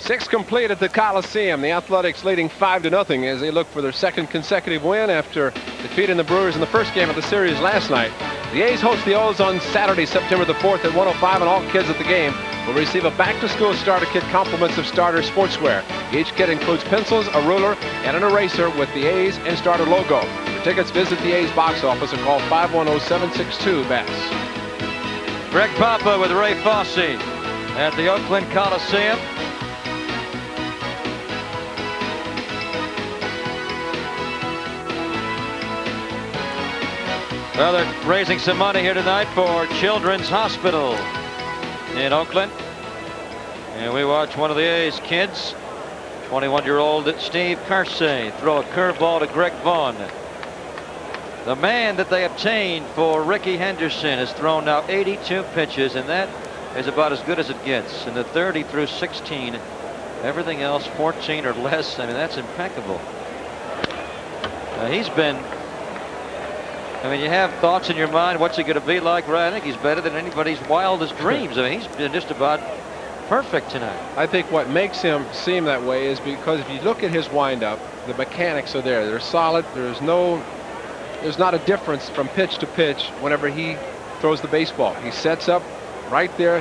Six complete at the Coliseum. The Athletics leading 5-0 as they look for their second consecutive win after defeating the Brewers in the first game of the series last night. The A's host the O's on Saturday, September the 4th at 1:05, and all kids at the game will receive a back-to-school starter kit compliments of starter sportswear. Each kit includes pencils, a ruler, and an eraser with the A's and starter logo. For tickets, visit the A's box office or call 510-762-BASS. Greg Papa with Ray Fosse at the Oakland Coliseum. Well, they're raising some money here tonight for Children's Hospital in Oakland. And we watch one of the A's kids, 21-year-old Steve Carsey, throw a curveball to Greg Vaughn. The man that they obtained for Ricky Henderson has thrown now 82 pitches, and that is about as good as it gets. In the 30 through 16, everything else 14 or less. I mean, that's impeccable. He's been, I mean, you have thoughts in your mind, what's he going to be like? Right, I think he's better than anybody's wildest dreams. I mean, he's been just about perfect tonight. I think what makes him seem that way is because if you look at his windup, the mechanics are there. They're solid. There's not a difference from pitch to pitch whenever he throws the baseball. He sets up right there.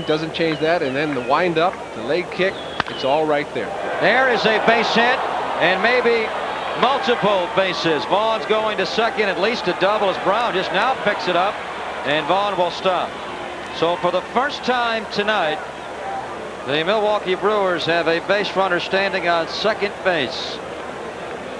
Doesn't change that. And then the windup, the leg kick, it's all right there. There is a base hit and maybe multiple bases. Vaughn's going to second, at least a double as Brown just now picks it up, and Vaughn will stop. So for the first time tonight, the Milwaukee Brewers have a base runner standing on second base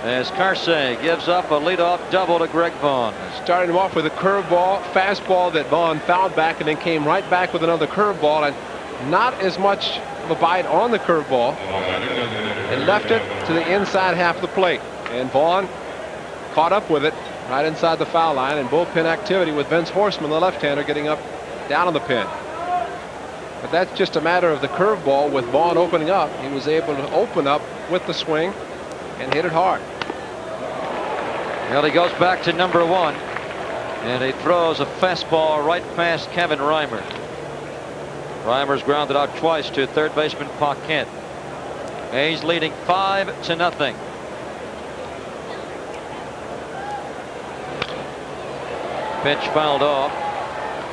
as Carsey gives up a leadoff double to Greg Vaughn. Starting him off with a curveball, fastball that Vaughn fouled back, and then came right back with another curveball, and not as much of a bite on the curveball, and left it to the inside half of the plate. And Vaughn caught up with it right inside the foul line, and bullpen activity with Vince Horstman, the left-hander, getting up down on the pin. But that's just a matter of the curveball with Vaughn opening up. He was able to open up with the swing and hit it hard. Well, he goes back to number one, and he throws a fastball right past Kevin Reimer. Reimer's grounded out twice to third baseman Paquette. A's leading 5-0. Pitch fouled off.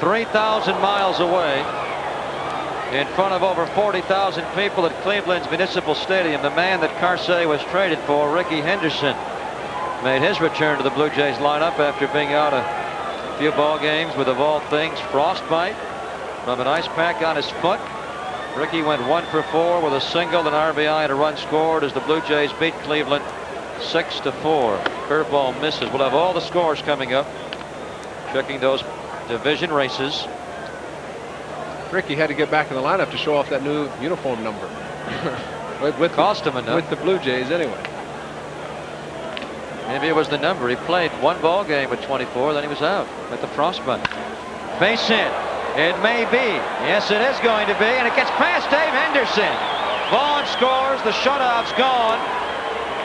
3,000 miles away, in front of over 40,000 people at Cleveland's Municipal Stadium, the man that Carsey was traded for, Ricky Henderson, made his return to the Blue Jays lineup after being out a few ball games with, of all things, frostbite from an ice pack on his foot. Ricky went 1 for 4 with a single, an RBI, and a run scored as the Blue Jays beat Cleveland 6-4. Curveball misses. We'll have all the scores coming up, checking those division races. Ricky had to get back in the lineup to show off that new uniform number. Cost him enough. With the Blue Jays anyway. Maybe it was the number. He played one ball game with 24, then he was out with the frostbite. Base hit. It may be. Yes, it is going to be, and it gets past Dave Henderson. Vaughn scores. The shutout's gone,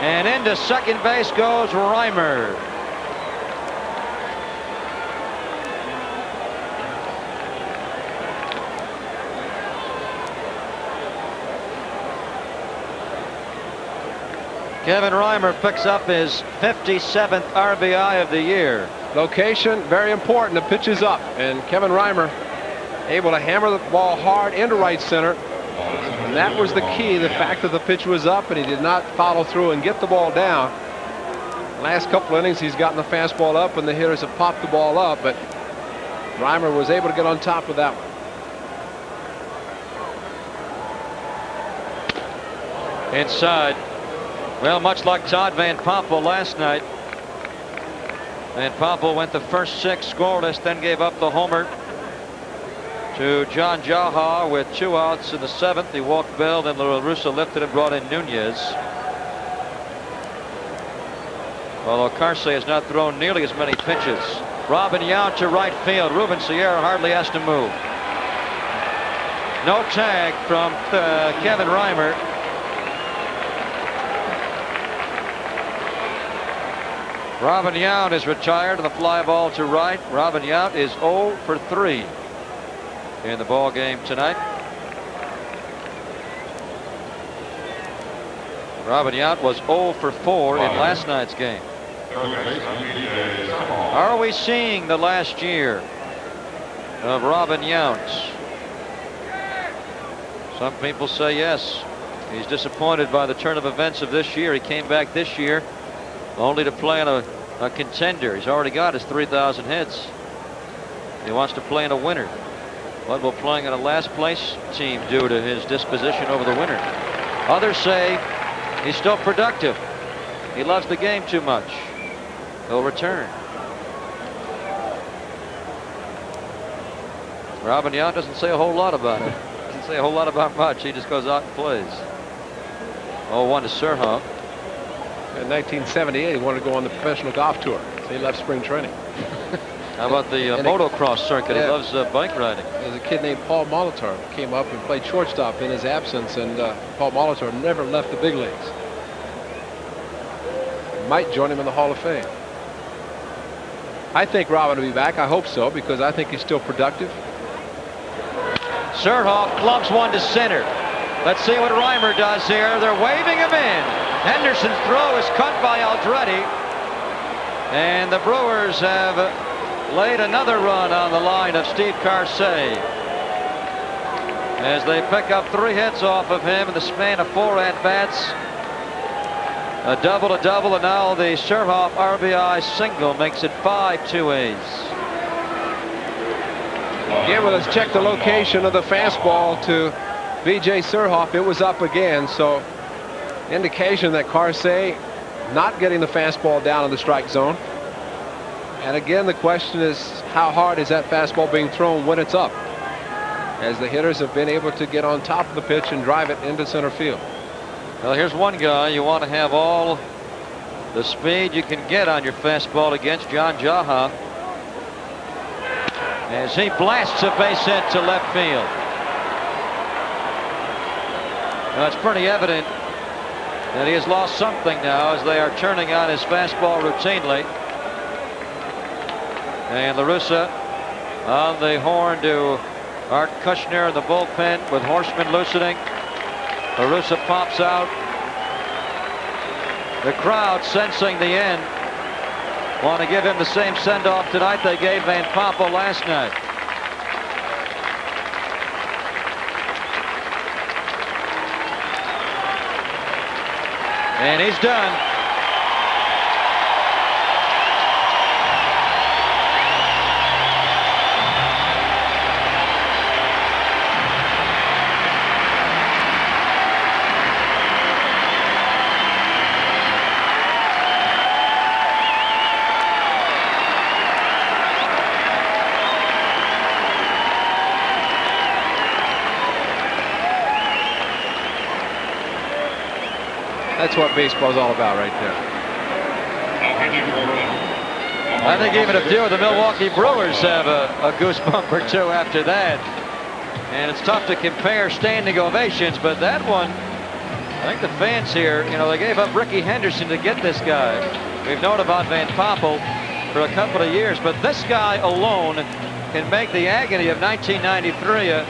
and into second base goes Reimer. Kevin Reimer picks up his 57th RBI of the year. Location, very important. The pitch is up, and Kevin Reimer able to hammer the ball hard into right center. And that was the key, the fact that the pitch was up and he did not follow through and get the ball down. Last couple innings, he's gotten the fastball up, and the hitters have popped the ball up, but Reimer was able to get on top of that one. Inside. Well, much like Todd Van Poppel last night. Van Poppel went the first 6 scoreless, then gave up the homer to John Jaha with 2 outs in the 7th. He walked Bell, then La Russa lifted and brought in Nunez. Although Carsey has not thrown nearly as many pitches. Robin Yount to right field. Ruben Sierra hardly has to move. No tag from Kevin Reimer. Robin Yount is retired on the fly ball to right. Robin Yount is 0 for 3 in the ball game tonight. Robin Yount was 0 for 4 in last night's game. Are we seeing the last year of Robin Yount? Some people say yes. He's disappointed by the turn of events of this year. He came back this year only to play on a contender. He's already got his 3,000 hits. He wants to play in a winner. What will playing in a last place team do to his disposition over the winter? Others say he's still productive. He loves the game too much. He'll return. Robin Yount doesn't say a whole lot about it. Doesn't say a whole lot about much. He just goes out and plays. 0-1 to Surhoff. In 1978, he wanted to go on the professional golf tour, so he left spring training. How about the motocross circuit? Yeah. He loves bike riding. There's a kid named Paul Molitor came up and played shortstop in his absence, and Paul Molitor never left the big leagues. Might join him in the Hall of Fame. I think Robin will be back. I hope so, because I think he's still productive. Surhoff clubs one to center. Let's see what Reimer does here. They're waving him in. Henderson's throw is cut by Aldrete. And the Brewers have laid another run on the line of Steve Carsey as they pick up 3 hits off of him in the span of 4 at-bats. A double, and now the Surhoff RBI single makes it 5-2 A's. Yeah, well, let's check the location of the fastball to V.J. Surhoff. It was up again, so indication that Carsey not getting the fastball down in the strike zone. And again, the question is, how hard is that fastball being thrown when it's up? As the hitters have been able to get on top of the pitch and drive it into center field. Well, here's one guy you want to have all the speed you can get on your fastball against, John Jaha, as he blasts a base hit to left field. Now, it's pretty evident that he has lost something now as they are turning on his fastball routinely. And La Russa on the horn to Art Kushner in the bullpen with Horseman loosening. La Russa pops out. The crowd, sensing the end, want to give him the same send-off tonight they gave Van Poppel last night. And he's done. That's what baseball's all about right there. I think even a few of the Milwaukee Brewers have a goosebump or two after that. And it's tough to compare standing ovations, but that one, I think the fans here, you know, they gave up Ricky Henderson to get this guy. We've known about Van Poppel for a couple of years, but this guy alone can make the agony of 1993 a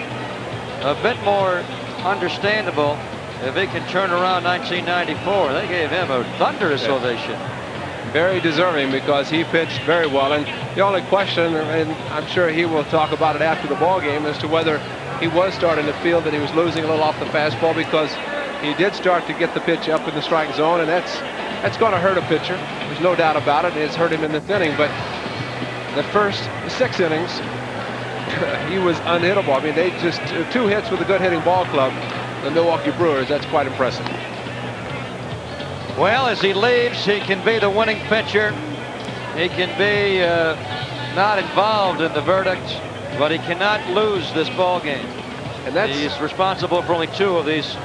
bit more understandable. If he can turn around 1994, they gave him a thunderous ovation. Very deserving, because he pitched very well. And the only question, and I'm sure he will talk about it after the ball game, as to whether he was starting to feel that he was losing a little off the fastball, because he did start to get the pitch up in the strike zone, and that's going to hurt a pitcher. There's no doubt about it. It's hurt him in the inning, but the first 6 innings, he was unhittable. I mean, they just 2 hits with a good hitting ball club. The Milwaukee Brewers, that's quite impressive. Well, as he leaves, he can be the winning pitcher. He can be not involved in the verdict, but he cannot lose this ball game. And he's responsible for only 2 of these,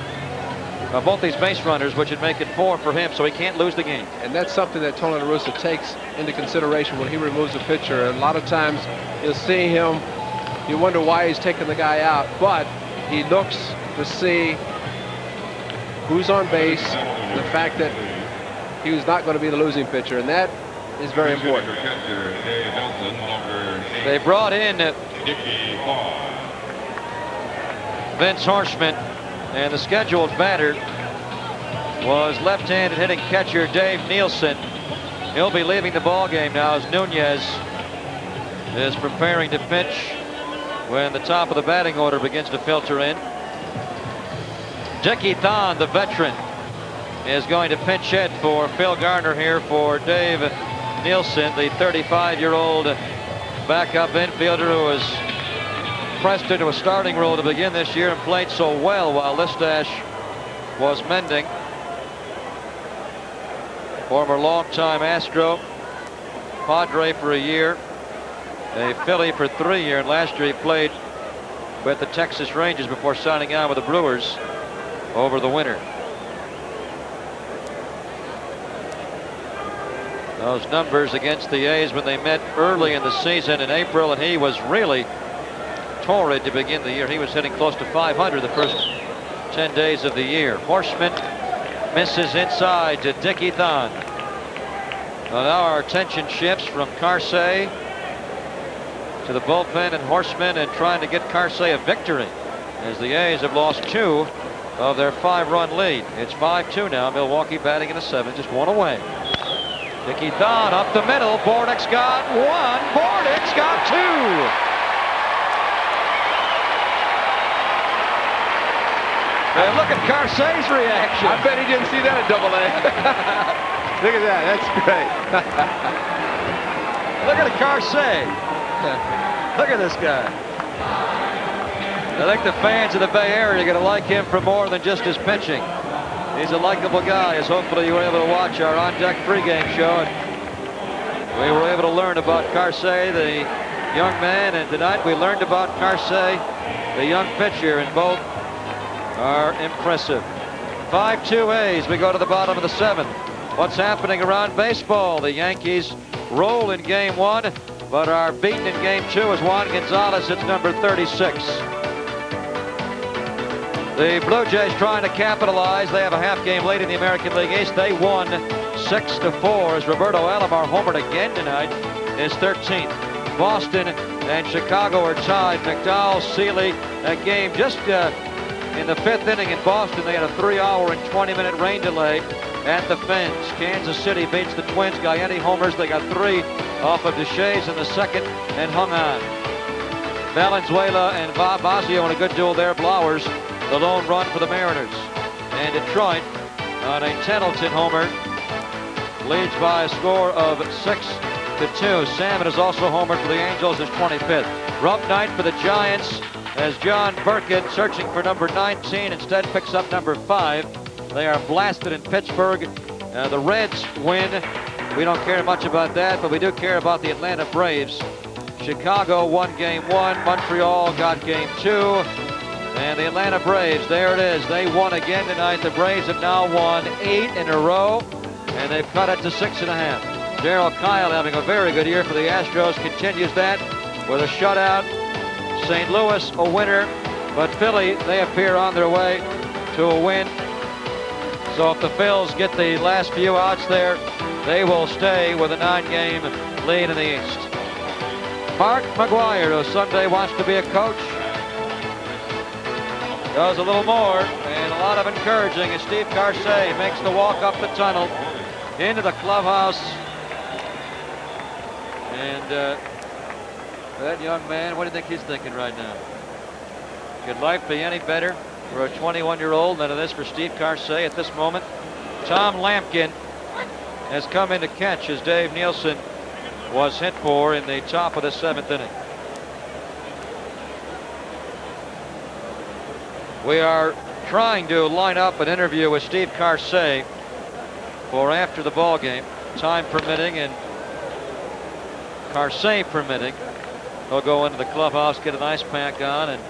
both these base runners, which would make it 4 for him, so he can't lose the game. And that's something that Tony La Russa takes into consideration when he removes a pitcher. And a lot of times you'll see him, you wonder why he's taking the guy out, but he looks to see who's on base, the fact that he was not going to be the losing pitcher, and that is very important. They brought in Vince Horschman, and the scheduled batter was left-handed hitting catcher Dave Nielsen. He'll be leaving the ball game now as Nunez is preparing to pitch when the top of the batting order begins to filter in. Dickie Thon, the veteran, is going to pinch hit for Phil Garner here for Dave Nielsen, the 35-year-old backup infielder who was pressed into a starting role to begin this year and played so well while Listash was mending. Former longtime Astro, Padre for a year, a Philly for 3 years, and last year he played with the Texas Rangers before signing on with the Brewers over the winter. Those numbers against the A's when they met early in the season in April, and he was really torrid to begin the year. He was hitting close to 500 the first 10 days of the year. Horseman misses inside to Dickie Thon. Well, now our attention shifts from Carsey to the bullpen and Horseman, and trying to get Carsey a victory as the A's have lost 2 of their 5-run lead. It's 5-2 now. Milwaukee batting in the 7th, just 1 away. Dickie Thon up the middle. Bordick's got 1. Bordick's got 2. And look at Carsey's reaction. I bet he didn't see that at Double-A. Look at that. That's great. Look at Carsey. Look at this guy. I think the fans of the Bay Area are going to like him for more than just his pitching. He's a likable guy, as hopefully you were able to watch our on-deck pregame show. And we were able to learn about Carsey, the young man, and tonight we learned about Carsey, the young pitcher, and both are impressive. 5-2 A's. We go to the bottom of the 7th. What's happening around baseball? The Yankees roll in game 1, but are beaten in game 2 as Juan Gonzalez hits number 36. The Blue Jays trying to capitalize. They have a half game lead in the American League East. They won 6-4 as Roberto Alomar homered again tonight, his 13th. Boston and Chicago are tied. McDowell, Seeley, that game just in the 5th inning in Boston. They had a 3-hour and 20-minute rain delay at the fence. Kansas City beats the Twins. Galletti homers. They got 3 off of Deshays in the 2nd and hung on. Valenzuela and Vazio in a good duel there. Blowers, the lone run for the Mariners. And Detroit on a Tendleton homer leads by a score of 6-2. Salmon is also homered for the Angels, his 25th. Rough night for the Giants as John Burkett, searching for number 19, instead picks up number 5. They are blasted in Pittsburgh. The Reds win. We don't care much about that, but we do care about the Atlanta Braves. Chicago won game 1. Montreal got game 2. And the Atlanta Braves, there it is. They won again tonight. The Braves have now won 8 in a row, and they've cut it to 6.5. Darryl Kyle having a very good year for the Astros, continues that with a shutout. St. Louis a winner, but Philly, they appear on their way to a win. So if the Phils get the last few outs there, they will stay with a 9-game lead in the East. Mark McGwire, who someday wants to be a coach, does a little more, and a lot of encouraging as Steve Carsey makes the walk up the tunnel into the clubhouse. And that young man, what do you think he's thinking right now? Could life be any better for a 21-year-old than it is for Steve Carsey at this moment? Tom Lampkin has come in to catch as Dave Nielsen was hit for in the top of the 7th inning. We are trying to line up an interview with Steve Carsey for after the ball game, time permitting and Carsey permitting. He'll go into the clubhouse, get an ice pack on, and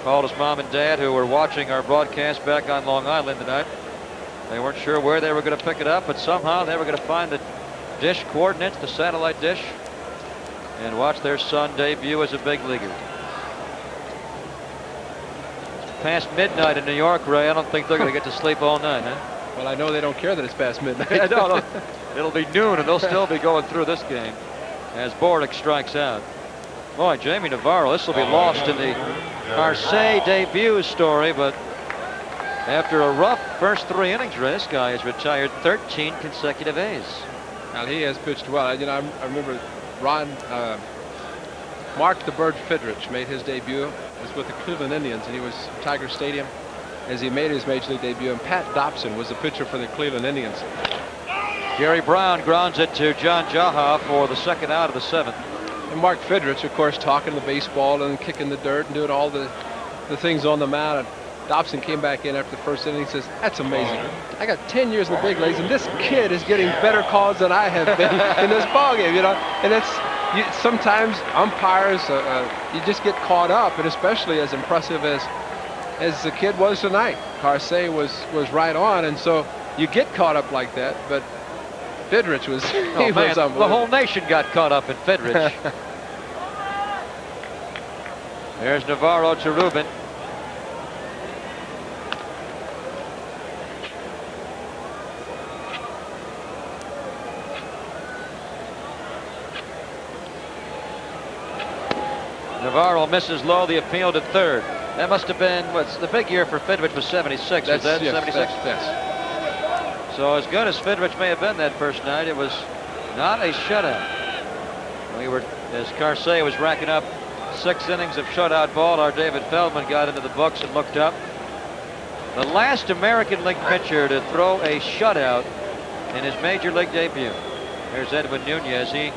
call his mom and dad, who were watching our broadcast back on Long Island tonight. They weren't sure where they were going to pick it up, but somehow they were going to find the dish coordinates, the satellite dish, and watch their son debut as a big leaguer. Past midnight in New York, Ray. I don't think they're going to get to sleep all night, huh? Well, I know they don't care that it's past midnight. Yeah, no, it'll be noon, and they'll still be going through this game as Bordick strikes out. Boy, Jamie Navarro, this will be lost in the Carsey debut story, but After a rough first 3 innings, this guy has retired 13 consecutive A's. Now he has pitched well. You know, I remember Mark the Bird Fidrich made his debut. It was with the Cleveland Indians, and he was at Tiger Stadium as he made his major league debut. And Pat Dobson was the pitcher for the Cleveland Indians. Gary Brown grounds it to John Jaha for the 2nd out of the 7th. And Mark Fidrich, of course, talking the baseball and kicking the dirt and doing all the things on the mound. And Dobson came back in after the first inning and says, "That's amazing. I got 10 years in the big leagues, and this kid is getting better calls than I have been in this ballgame." You know, and sometimes umpires, you just get caught up, and especially as impressive as the kid was tonight. Carsey was right on, and so you get caught up like that. But Fidrich was, he was unbelievable. The whole nation got caught up in Fidrich. There's Navarro to Rubin. Navarro misses low, the appeal to 3rd. That must have been, what's the big year for Fidrich was 76. Was that 76? Yes. So as good as Fidrich may have been that first night, it was not a shutout. As Carsey was racking up 6 innings of shutout ball, our David Feldman got into the books and looked up. The last American League pitcher to throw a shutout in his major league debut. There's Edwin Nunez. He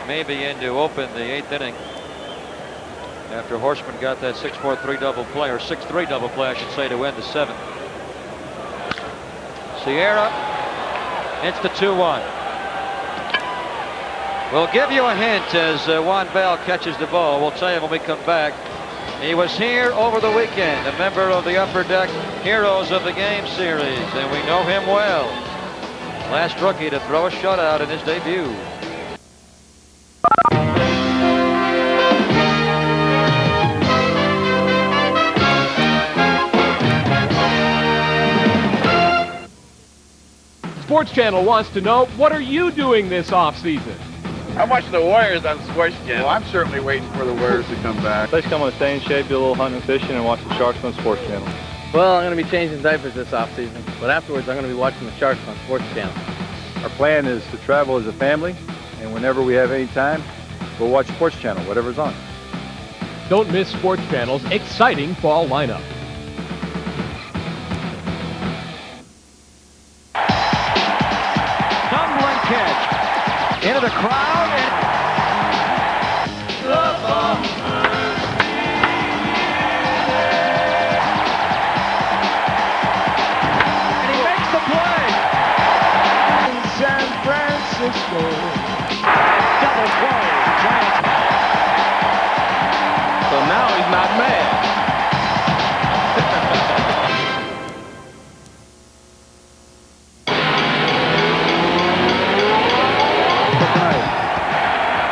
may be in to open the 8th inning, after Horseman got that 6-4-3 double play, or 6-3 double play, I should say, to end the 7th. Sierra hits the 2-1. We'll give you a hint as Juan Bell catches the ball. We'll tell you when we come back. He was here over the weekend, a member of the Upper Deck Heroes of the Game series, and we know him well. Last rookie to throw a shutout in his debut. Sports Channel wants to know, what are you doing this offseason? I'm watching the Warriors on Sports Channel. Well, I'm certainly waiting for the Warriors to come back. Basically, I'm going to stay in shape, do a little hunting and fishing, and watch the Sharks on Sports Channel. Well, I'm going to be changing diapers this offseason, but afterwards I'm going to be watching the Sharks on Sports Channel. Our plan is to travel as a family, and whenever we have any time, we'll watch Sports Channel, whatever's on. Don't miss Sports Channel's exciting fall lineup. Stumbling catch into the crowd, and he makes the play. In San Francisco. Double play. Giants. So now he's not mad.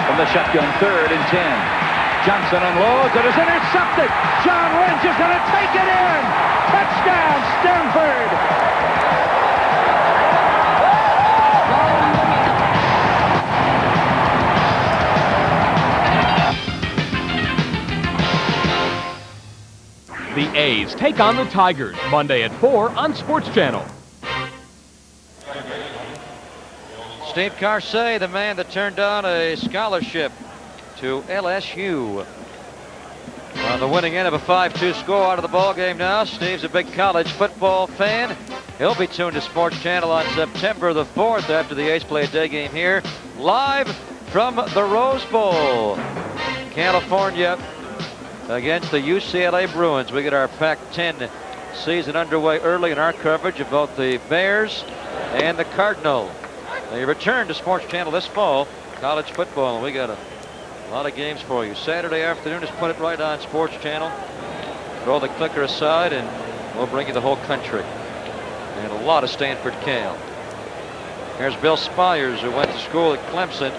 From the shotgun, 3rd and 10. Johnson unloads, it is intercepted. John Lynch is going to take it in. Touchdown, Stanford. The A's take on the Tigers Monday at 4 on Sports Channel. Steve Carsey, the man that turned down a scholarship to LSU. On the winning end of a 5-2 score out of the ball game now. Steve's a big college football fan. He'll be tuned to Sports Channel on September the 4th after the A's play a day game here, live from the Rose Bowl, California, against the UCLA Bruins. We get our Pac-10 season underway early in our coverage of both the Bears and the Cardinals. They return to Sports Channel this fall, college football, and we got a lot of games for you. Saturday afternoon, just put it right on Sports Channel. Throw the clicker aside, and we'll bring you the whole country. And a lot of Stanford Cal. Here's Bill Spires, who went to school at Clemson.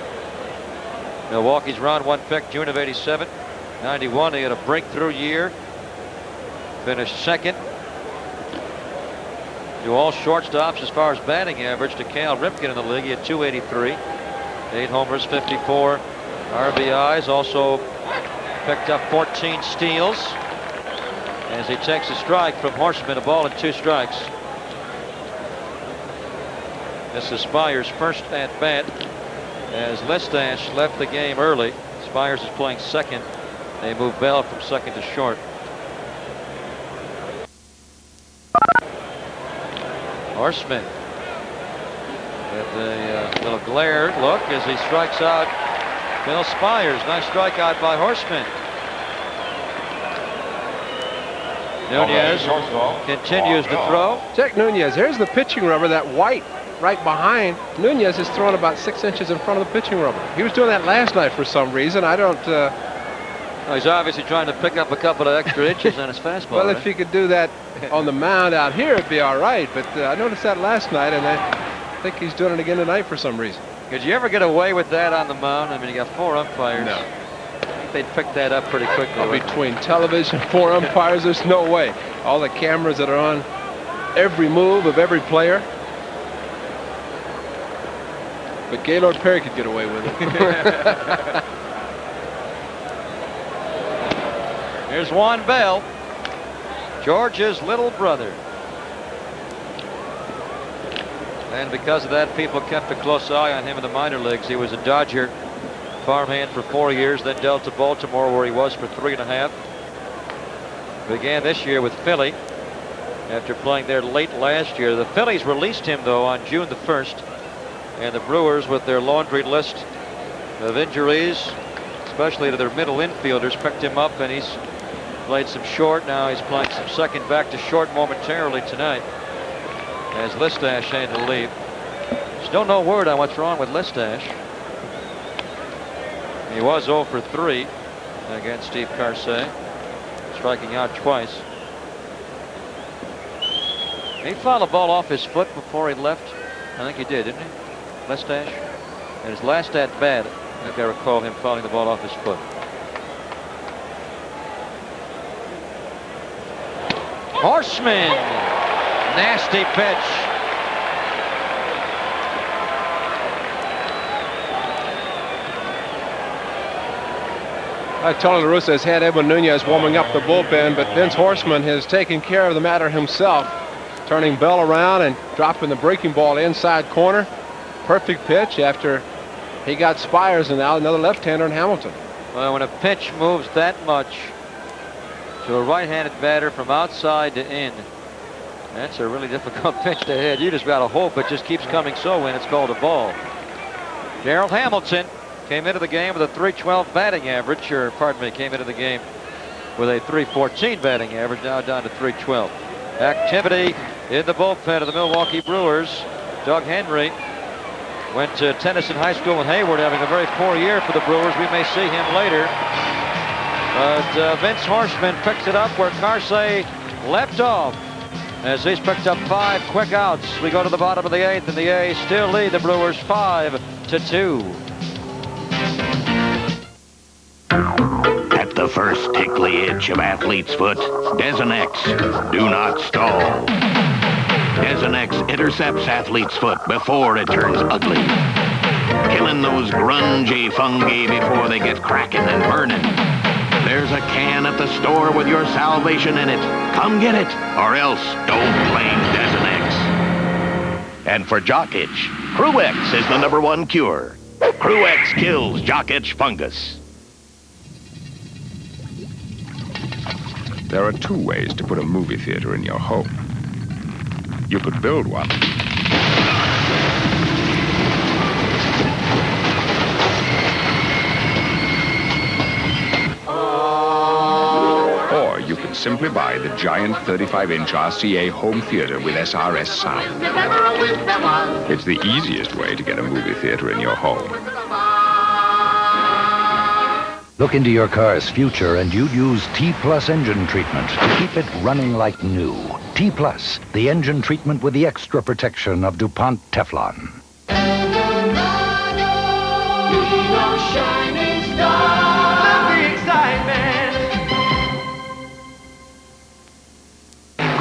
Milwaukee's round 1 pick, June of '87. 91, he had a breakthrough year. Finished 2nd to all shortstops as far as batting average to Cal Ripken in the league. He had 283, 8 homers, 54 RBIs. Also picked up 14 steals as he takes a strike from Horseman, a ball and 2 strikes. This is Spires' first at bat as Lestache left the game early. Spires is playing second. They move Bell from second to short. Horseman with a little glare look as he strikes out Bill Spires. Nice strikeout by Horseman. Nunez continues to throw. Check Nunez. Here's the pitching rubber, that white right behind. Nunez is throwing about 6 inches in front of the pitching rubber. He was doing that last night for some reason. I don't. Well, he's obviously trying to pick up a couple of extra inches on his fastball. Well, right? if he could do that on the mound out here, it'd be all right. But I noticed that last night, and I think he's doing it again tonight for some reason. Could you ever get away with that on the mound? I mean, you got 4 umpires. No. I think they'd pick that up pretty quickly. Right? Between television, 4 umpires, there's no way. All the cameras that are on every move of every player. But Gaylord Perry could get away with it. Here's Juan Bell, George's little brother. And because of that, people kept a close eye on him in the minor leagues. He was a Dodger farmhand for 4 years, then dealt to Baltimore, where he was for 3.5. Began this year with Philly after playing there late last year. The Phillies released him, though, on June the 1st. And the Brewers, with their laundry list of injuries, especially to their middle infielders, picked him up, and he's played some short. Now he's playing some second, back to short momentarily tonight as Lestache had to leave. Still no word on what's wrong with Lestache. He was 0 for 3 against Steve Carsey, striking out twice. He fouled a ball off his foot before he left. I think he did, didn't he? Lestache. And his last at bat, I think I recall him fouling the ball off his foot. Horseman, nasty pitch. Tony La Russa has had Edwin Nunez warming up the bullpen, but Vince Horseman has taken care of the matter himself, turning Bell around and dropping the breaking ball inside corner. Perfect pitch after he got Spires, and now another left-hander in Hamilton. Well, when a pitch moves that much to a right-handed batter from outside to in, that's a really difficult pitch to hit. You just got to hope it just keeps coming so in. It's called a ball. Gerald Hamilton came into the game with a .312 batting average, or pardon me, came into the game with a .314 batting average, now down to .312. Activity in the bullpen of the Milwaukee Brewers. Doug Henry went to Tennyson High School in Hayward, having a very poor year for the Brewers. We may see him later. But Vince Horseman picks it up where Carsey left off, as he's picked up 5 quick outs. We go to the bottom of the 8th, and the A's still lead the Brewers 5-2. At the first tickly itch of athlete's foot, Desonex, do not stall. Desonex intercepts athlete's foot before it turns ugly, killing those grungy fungi before they get cracking and burning. There's a can at the store with your salvation in it. Come get it, or else don't blame Desonex. And for jock itch, Crew-X is the #1 cure. Crew-X kills jock itch fungus. There are 2 ways to put a movie theater in your home. You could build one. Or you can simply buy the giant 35-inch RCA home theater with SRS sound. It's the easiest way to get a movie theater in your home. Look into your car's future and you'd use T-Plus engine treatment to keep it running like new. T-Plus, the engine treatment with the extra protection of DuPont Teflon.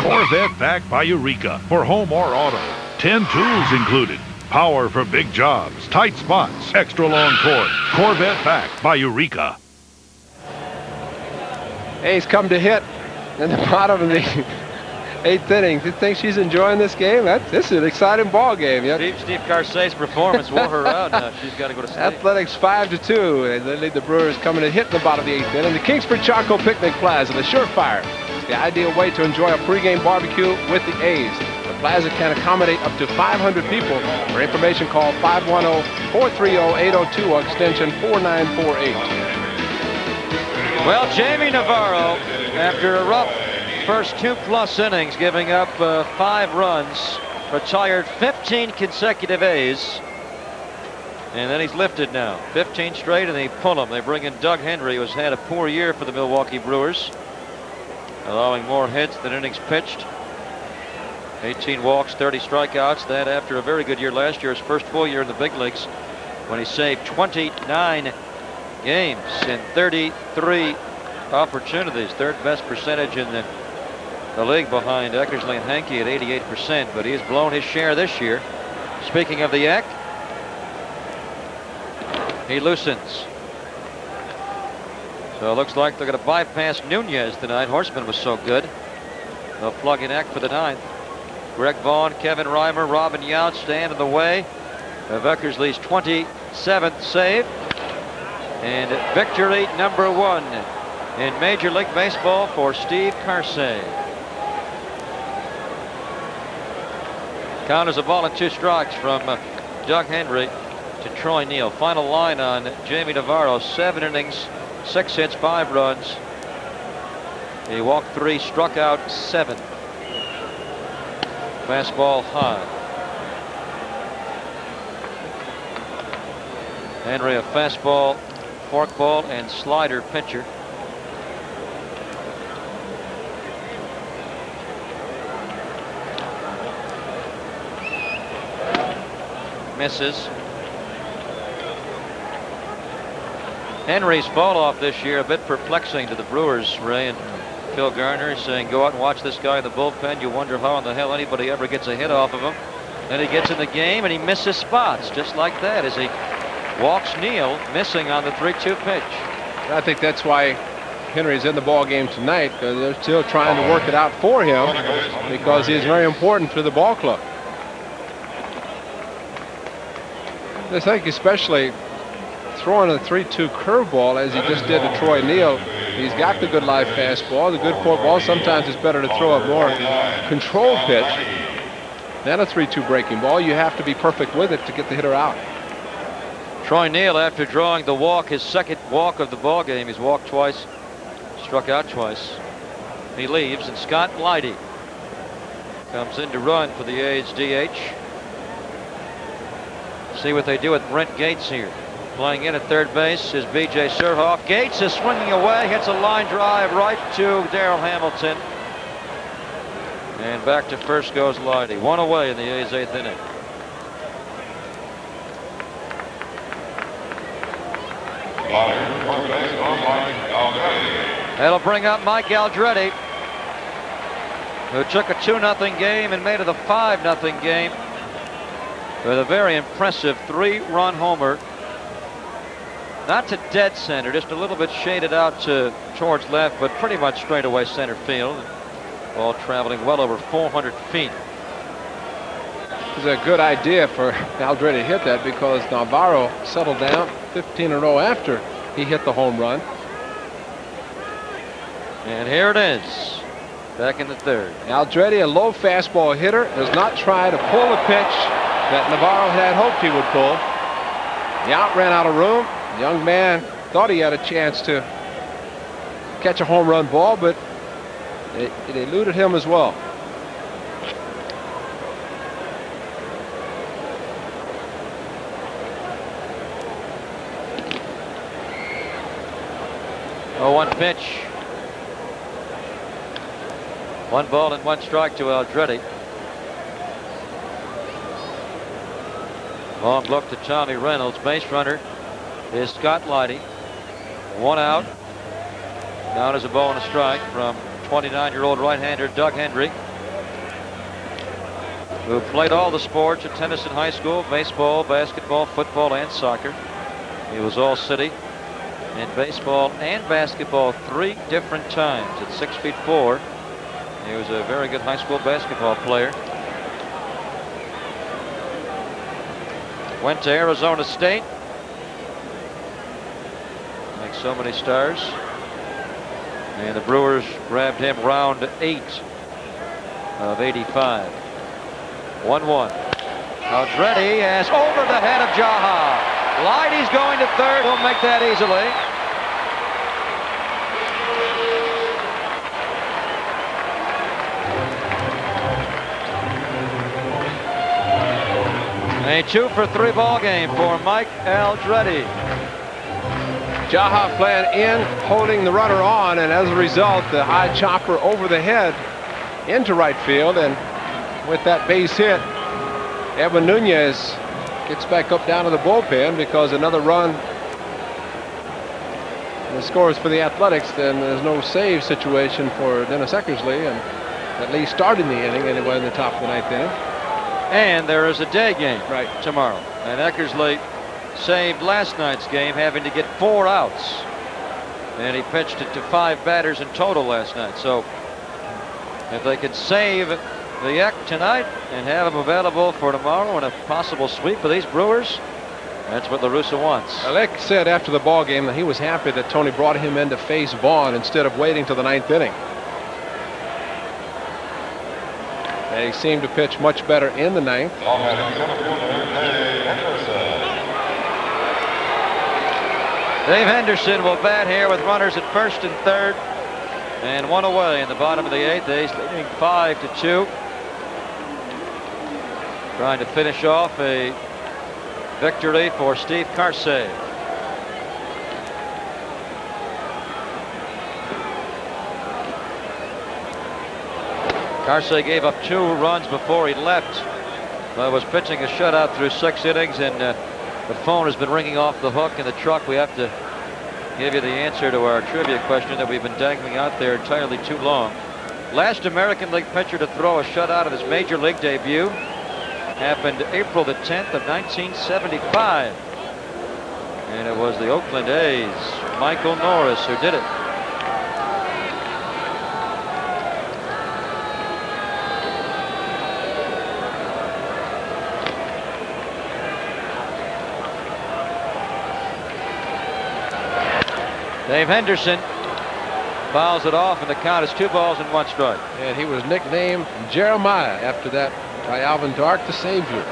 Corvette back by Eureka for home or auto. 10 tools included. Power for big jobs, tight spots, extra long cord. Corvette back by Eureka. A's come to hit in the bottom of the 8th inning. Do you think she's enjoying this game? This is an exciting ball game. Yep. Steve Carsey's performance wore her out now. She's got to go to sleep. Athletics 5-2. And they lead the Brewers coming to hit in the bottom of the 8th inning. The Kingsford Charcoal Picnic Plaza, the Surefire. It's the ideal way to enjoy a pregame barbecue with the A's. The plaza can accommodate up to 500 people. For information, call 510-430-802 or extension 4948. Well, Jamie Navarro, after a rough first 2+ innings, giving up 5 runs, retired 15 consecutive A's. And then he's lifted now. 15 straight, and they pull him. They bring in Doug Henry, who has had a poor year for the Milwaukee Brewers, allowing more hits than innings pitched. 18 walks, 30 strikeouts. That after a very good year last year, his first full year in the big leagues, when he saved 29 games in 33 opportunities. Third best percentage in the league behind Eckersley and Hankey at 88%, but he has blown his share this year. Speaking of the Eck, he loosens. So it looks like they're going to bypass Nunez tonight. Horseman was so good. They'll plug in Eck for the 9th. Greg Vaughn, Kevin Reimer, Robin Yount stand in the way of Eckersley's 27th save. And victory number 1 in Major League Baseball for Steve Carsey. Count as a ball and 2 strikes from Doug Henry to Troy Neal. Final line on Jamie Navarro: 7 innings, 6 hits, 5 runs. He walked 3, struck out 7. Fastball high. Henry a fastball, forkball, and slider pitcher. Misses. Henry's fall off this year a bit perplexing to the Brewers, Ray, and Phil Garner saying go out and watch this guy in the bullpen. You wonder how in the hell anybody ever gets a hit off of him. Then he gets in the game and he misses spots just like that as he walks Neal, missing on the 3-2 pitch. I think that's why Henry's in the ball game tonight, because they're still trying to work it out for him, because he's very important to the ball club. I think especially throwing a 3-2 curveball as he just did to Troy Neal. He's got the good live fastball, the good forkball. Sometimes it's better to throw a more controlled pitch than a 3-2 breaking ball. You have to be perfect with it to get the hitter out. Troy Neal, after drawing the walk, his second walk of the ball game, he's walked twice, struck out twice. He leaves, and Scott Leidy comes in to run for the A's DH. See what they do with Brent Gates here. Playing in at third base is B.J. Surhoff. Gates is swinging away, hits a line drive right to Darrell Hamilton. And back to first goes Leidy. 1 away in the A's 8th inning. That'll bring up Mike Aldretti, who took a 2-0 game and made it a 5-0 game with a very impressive 3-run homer. Not to dead center, just a little bit shaded out towards left, but pretty much straight away center field. Ball traveling well over 400 feet. It was a good idea for Aldretti to hit that, because Navarro settled down 15 in a row after he hit the home run. And here it is, back in the 3rd. Aldretti, a low fastball hitter, does not try to pull a pitch that Navarro had hoped he would pull. The out ran out of room. The young man thought he had a chance to catch a home run ball, but it eluded him as well. Oh, 1 pitch. 1 ball and 1 strike to Aldretti. Long look to Tommy Reynolds. Base runner is Scott Leidy. 1 out. Down as a ball and a strike from 29-year-old right-hander Doug Henry, who played all the sports at Tennyson High School: baseball, basketball, football, and soccer. He was all city in baseball and basketball 3 different times. At 6'4". He was a very good high school basketball player. Went to Arizona State. Like so many stars. And the Brewers grabbed him round 8 of 85. 1-1. Aldretti has over the head of Jaha. Leidy's going to third. He'll make that easily. A 2-for-3 ball game for Mike Aldretti. Jaha playing in, holding the runner on, and as a result, the high chopper over the head into right field, and with that base hit, Edwin Nunez gets back up down to the bullpen because another run and scores for the Athletics. Then there's no save situation for Dennis Eckersley, and at least starting the inning anyway in the top of the 9th inning. And there is a day game tomorrow. And Eckersley saved last night's game, having to get 4 outs. And he pitched it to 5 batters in total last night. So if they could save the Eck tonight and have him available for tomorrow and a possible sweep of these Brewers, that's what La Russa wants. Eck said after the ball game that he was happy that Tony brought him in to face Vaughn instead of waiting till the 9th inning. And he seemed to pitch much better in the 9th. Dave Henderson will bat here with runners at first and third, and 1 away in the bottom of the 8th. A's leading 5-2. Trying to finish off a victory for Steve Karsay. Karsay gave up 2 runs before he left, but was pitching a shutout through 6 innings, and the phone has been ringing off the hook in the truck. We have to give you the answer to our trivia question that we've been dangling out there entirely too long. Last American League pitcher to throw a shutout of his major league debut happened April the 10th of 1975. And it was the Oakland A's, Michael Norris, who did it. Dave Henderson fouls it off, and the count is 2 balls and 1 strike. And he was nicknamed Jeremiah after that by Alvin Dark, the Savior.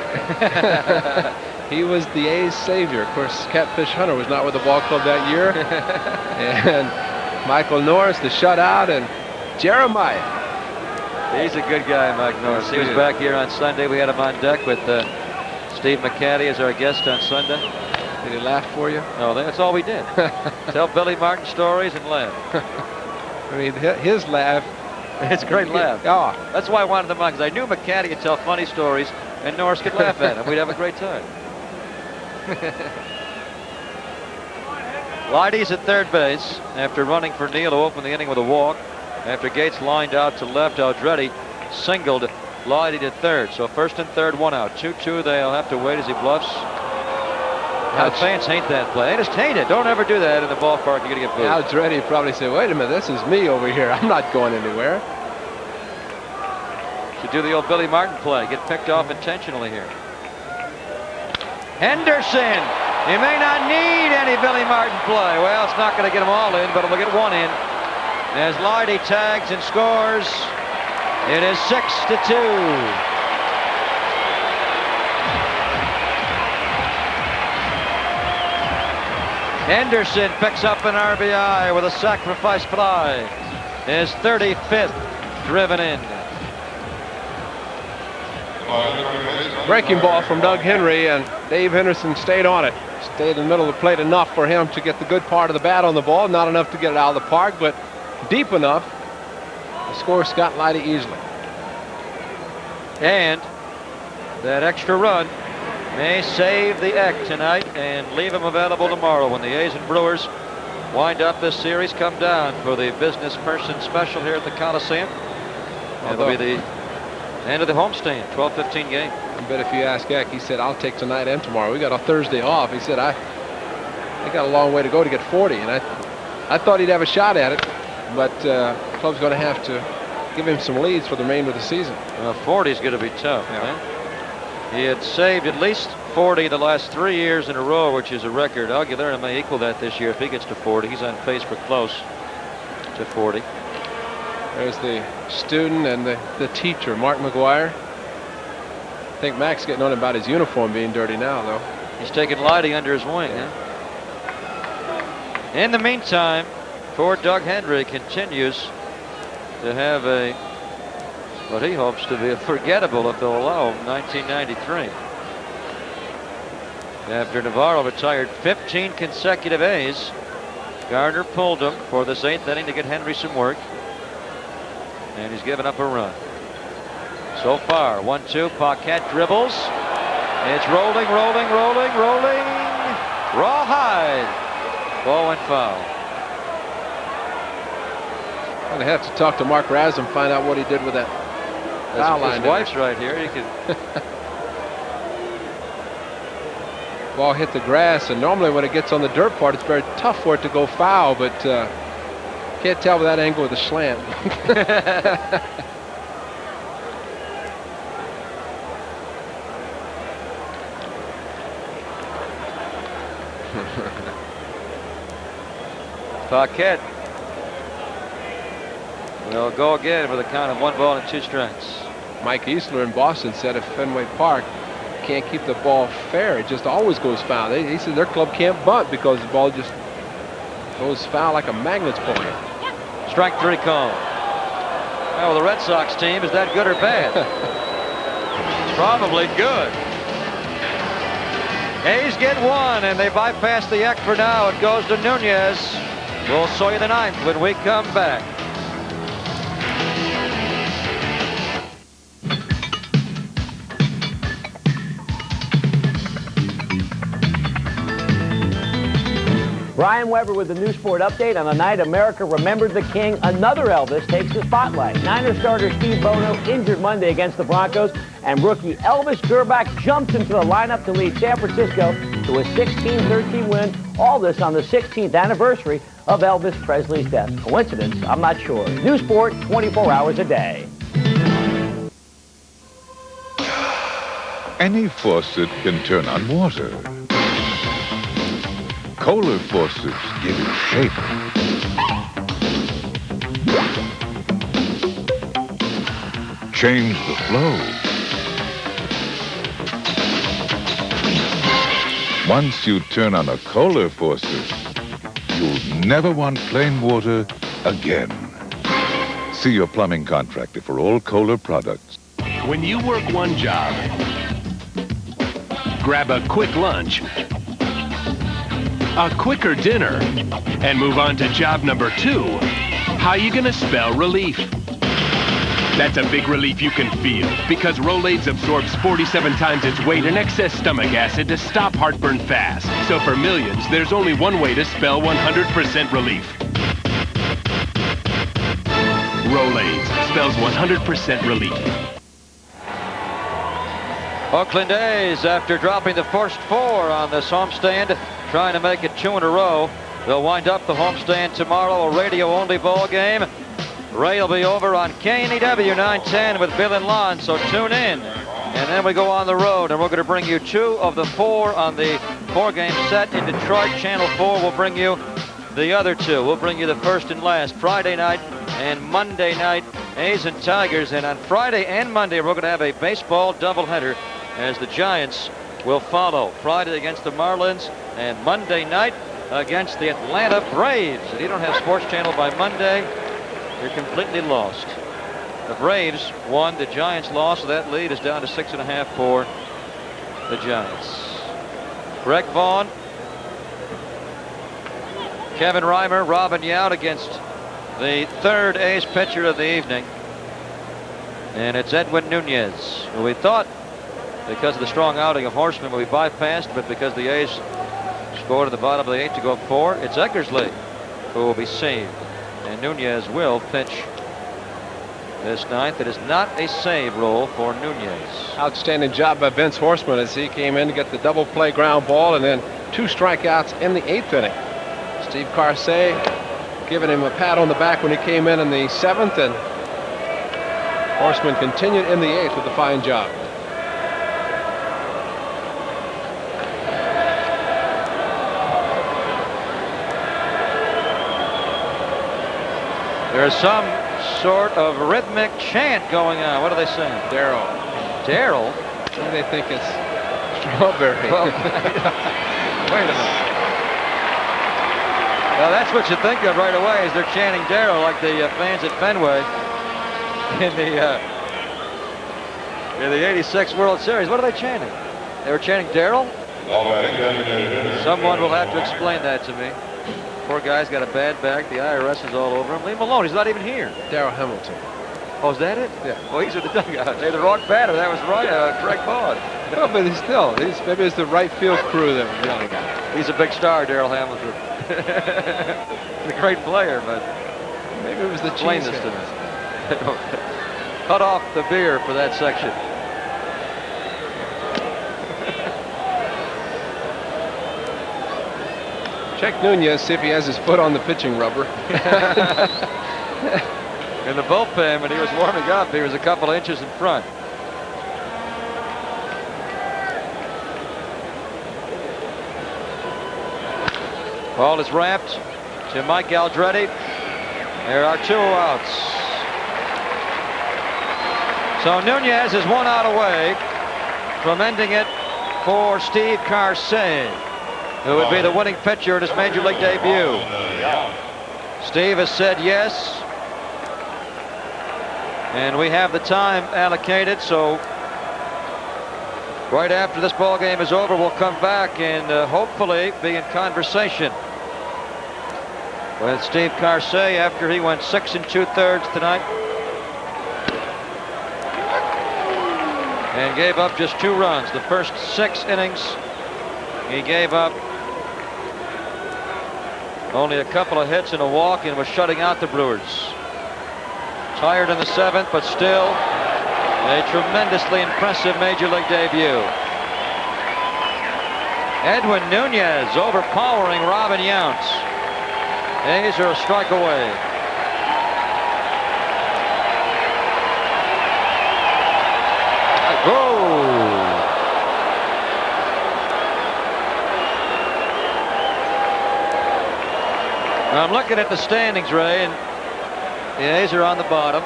He was the A's savior. Of course, Catfish Hunter was not with the ball club that year. And Michael Norris, the shutout, and Jeremiah. He's a good guy, Mike Norris. He was back here on Sunday. We had him on deck with Steve McCaddy as our guest on Sunday. Did he laugh for you? No, that's all we did. Tell Billy Martin stories and laugh. I mean, his laugh. It's a great laugh. Oh. That's why I wanted them on, because I knew McCaddy could tell funny stories and Norris could laugh at him. We'd have a great time. Leidy's at third base after running for Neal to open the inning with a walk. After Gates lined out to left, Aldretti singled Leidy to third. So first and third, 1 out. 2-2. They'll have to wait as he bluffs. Now, fans hate that play. They just hate it. Don't ever do that in the ballpark. You're going to get booed. Aldretti probably said, wait a minute, this is me over here. I'm not going anywhere. Should do the old Billy Martin play. Get picked off intentionally here. Henderson. He may not need any Billy Martin play. Well, it's not going to get them all in, but it'll get 1 in. As Leidy tags and scores, it is 6-2. Henderson picks up an RBI with a sacrifice fly. His 35th driven in. Breaking ball from Doug Henry, and Dave Henderson stayed on it. Stayed in the middle of the plate enough for him to get the good part of the bat on the ball. Not enough to get it out of the park, but deep enough to score Scott Leidy easily. And that extra run may save the Eck tonight and leave him available tomorrow when the A's and Brewers wind up this series, come down for the business person special here at the Coliseum. And it'll be the end of the homestand, 12-15 game. I bet if you ask Eck, he said, I'll take tonight and tomorrow. We got a Thursday off. He said, He got a long way to go to get 40, and I thought he'd have a shot at it, but club's going to have to give him some leads for the remainder of the season. 40 is going to be tough. Yeah. He had saved at least 40 the last 3 years in a row, which is a record. Aguilera may equal that this year if he gets to 40. He's on pace for close to 40. There's the student and the teacher, Mark McGuire. I think Mac's getting on about his uniform being dirty now, though. He's taking Leidy under his wing. Yeah. In the meantime, poor Doug Hendry continues to have what he hopes to be a forgettable, if they'll allow him, 1993. After Navarro retired 15 consecutive A's, Gardner pulled him for this 8th inning to get Hendry some work, and he's given up a run. So far, 1-2, Paquette dribbles. It's rolling. Rawhide. Ball went foul. I'm going to have to talk to Mark Rasm, find out what he did with that foul line. His wife's right here. You can. Ball hit the grass, and normally when it gets on the dirt part, it's very tough for it to go foul, but can't tell with that angle with the slant. Paquette will go again with a count of 1 ball and 2 strikes. Mike Easler in Boston said if Fenway Park can't keep the ball fair, it just always goes foul. He said their club can't bunt because the ball just goes foul like a magnet's pulling. Strike 3 call. Well, the Red Sox team, is that good or bad? It's probably good. A's get 1, and they bypass the Eck for now. It goes to Nunez. We'll show you the 9th when we come back. Brian Weber with the New Sport Update. On the night America remembered the King, another Elvis takes the spotlight. Niner starter Steve Bono injured Monday against the Broncos, and rookie Elvis Grbac jumps into the lineup to lead San Francisco to a 16-13 win. All this on the 16th anniversary of Elvis Presley's death. Coincidence? I'm not sure. New Sport, 24 hours a day. Any faucet can turn on water. Kohler faucets give it shape. Change the flow. Once you turn on a Kohler faucet, you'll never want plain water again. See your plumbing contractor for all Kohler products. When you work one job, grab a quick lunch, a quicker dinner, and move on to job number 2, how you gonna spell relief? That's a big relief you can feel, because Rolaids absorbs 47 times its weight in excess stomach acid to stop heartburn fast. So for millions, there's only one way to spell 100% relief. Rolaids spells 100% relief. Oakland A's, after dropping the first 4 on this homestand, trying to make it 2 in a row. They'll wind up the homestand tomorrow, a radio-only ball game. Ray will be over on KNEW 910 with Bill and Lon, so tune in. And then we go on the road, and we're going to bring you 2 of the 4 on the 4-game set in Detroit. Channel 4 will bring you the other 2. We'll bring you the first and last, Friday night and Monday night, A's and Tigers. And on Friday and Monday, we're going to have a baseball doubleheader as the Giants will follow. Friday against the Marlins, and Monday night against the Atlanta Braves. If you don't have Sports Channel by Monday, you're completely lost. The Braves won, the Giants lost, so that lead is down to 6.5 for the Giants. Greg Vaughn, Kevin Reimer, Robin Yount against the 3rd A's pitcher of the evening. And it's Edwin Nunez, who we thought, because of the strong outing of Horseman, will be bypassed, but because the A's scored at the bottom of the 8th to go up 4, it's Eckersley who will be saved. And Nunez will pitch this 9th. It is not a save role for Nunez. Outstanding job by Vince Horseman as he came in to get the double play ground ball, and then 2 strikeouts in the 8th inning. Steve Carsey giving him a pat on the back when he came in the 7th, and Horseman continued in the 8th with a fine job. There's some sort of rhythmic chant going on. What are they saying? Darryl. Darryl? Maybe they think it's Strawberry. Well, wait a minute. Well, that's what you think of right away, is they're chanting Darryl, like the fans at Fenway in the '86 World Series. What are they chanting? They were chanting Darryl? Someone will have to explain that to me. Poor guy's got a bad back. The IRS is all over him. Leave him alone. He's not even here. Darryl Hamilton. Oh, is that it? Yeah. Oh, he's at the dugout. Hey, the wrong batter. That was right. Greg Vaughn. No, but maybe it's the right field crew that really got it. He's a big star, Darryl Hamilton. He's a great player, but maybe it was the explain this to me. Cut off the beer for that section. Check Nunez, see if he has his foot on the pitching rubber. In the bullpen, when he was warming up, he was a couple inches in front. Ball is wrapped to Mike Aldretti. There are 2 outs. So Nunez is 1 out away from ending it for Steve Carsey, who would be the winning pitcher in his major league debut. Steve has said yes. And we have the time allocated, so right after this ball game is over, we'll come back and hopefully be in conversation with Steve Carsey after he went 6 2/3 tonight and gave up just 2 runs. The first 6 innings, he gave up only a couple of hits and a walk and was shutting out the Brewers. Tired in the 7th, but still a tremendously impressive major league debut. Edwin Nunez overpowering Robin Yount. A's are a strike away. Oh! I'm looking at the standings, Ray, and the A's are on the bottom.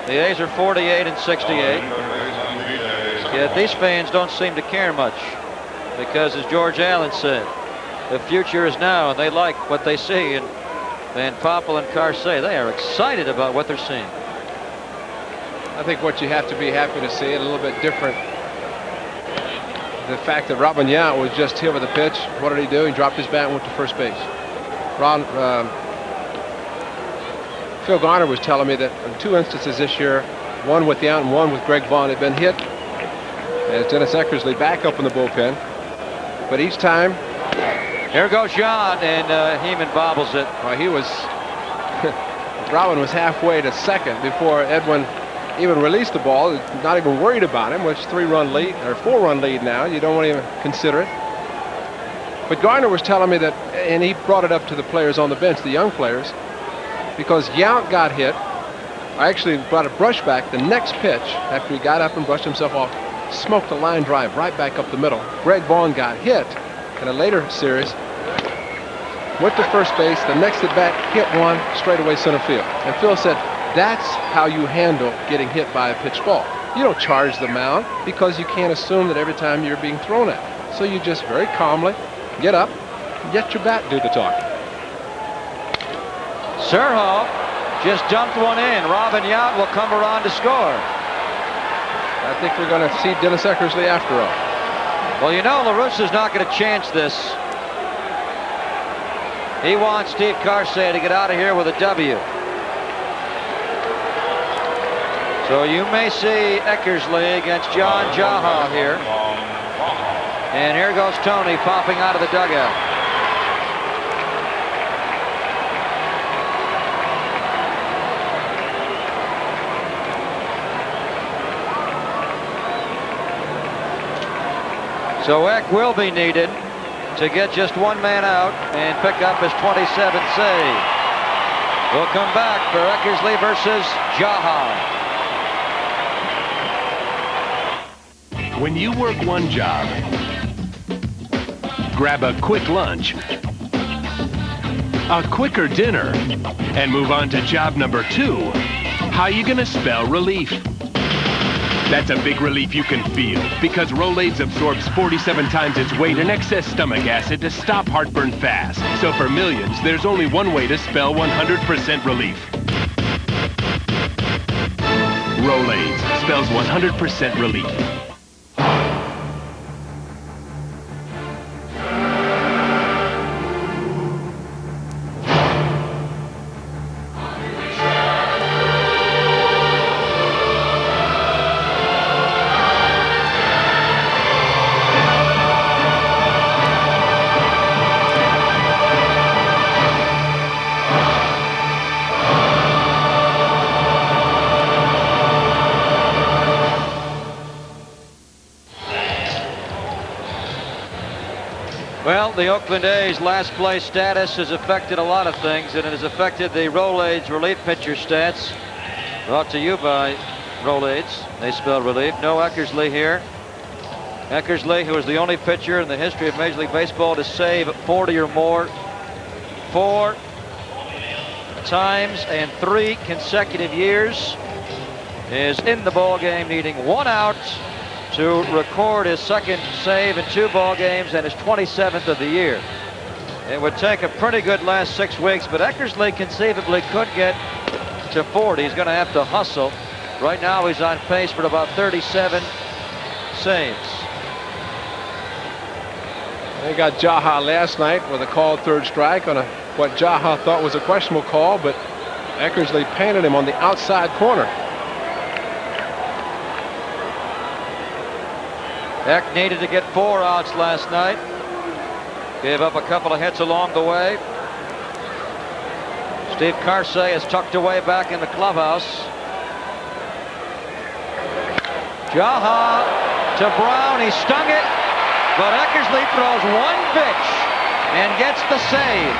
The A's are 48 and 68. Yet these fans don't seem to care much because, as George Allen said, the future is now, and they like what they see. And Van Poppel and Carsey, they are excited about what they're seeing. I think what you have to be happy to see, a little bit different. The fact that Robin Yount was just hit with a pitch. What did he do? He dropped his bat and went to first base. Phil Garner was telling me that in 2 instances this year, one with Yount and one with Greg Vaughn, had been hit as Dennis Eckersley back up in the bullpen. But each time, here goes Yount, and Heeman bobbles it. Well, he was Robin was halfway to second before Edwin even released the ball. Not even worried about him. Which 3-run lead or 4-run lead now. You don't want to even consider it. But Garner was telling me that, and he brought it up to the players on the bench, the young players, because Yount got hit. I actually brought a brush back. The next pitch, after he got up and brushed himself off, smoked a line drive right back up the middle. Greg Vaughn got hit in a later series, went to first base. The next at bat, hit one straight away center field. And Phil said, that's how you handle getting hit by a pitch ball. You don't charge the mound because you can't assume that every time you're being thrown at. So you just very calmly get up, get your bat, do the talking. Serhoff just dumped one in. Robin Yount will come around to score. I think we're going to see Dennis Eckersley after all. Well, you know, LaRussa's not going to chance this. He wants Steve Carsey to get out of here with a W. So you may see Eckersley against John Jaha here. And here goes Tony popping out of the dugout. So Eck will be needed to get just one man out and pick up his 27th save. We'll come back for Eckersley versus Jaha. When you work one job, grab a quick lunch, a quicker dinner, and move on to job number 2. How you gonna spell relief? That's a big relief you can feel because Rolaids absorbs 47 times its weight in excess stomach acid to stop heartburn fast. So for millions, there's only one way to spell 100% relief. Rolaids spells 100% relief. Well, the Oakland A's last place status has affected a lot of things, and it has affected the Rolaids relief pitcher stats. Brought to you by Rolaids. They spell relief. No Eckersley here. Eckersley, who is the only pitcher in the history of Major League Baseball to save 40 or more 4 times in 3 consecutive years, is in the ball game, needing 1 out to record his 2nd save in 2 ball games and his 27th of the year. It would take a pretty good last 6 weeks, but Eckersley conceivably could get to 40. He's going to have to hustle. Right now he's on pace for about 37 saves. They got Jaha last night with a called 3rd strike on what Jaha thought was a questionable call, but Eckersley painted him on the outside corner. Eck needed to get 4 outs last night. Gave up a couple of hits along the way. Steve Carsey is tucked away back in the clubhouse. Jaha to Brown. He stung it, but Eckersley throws 1 pitch and gets the save.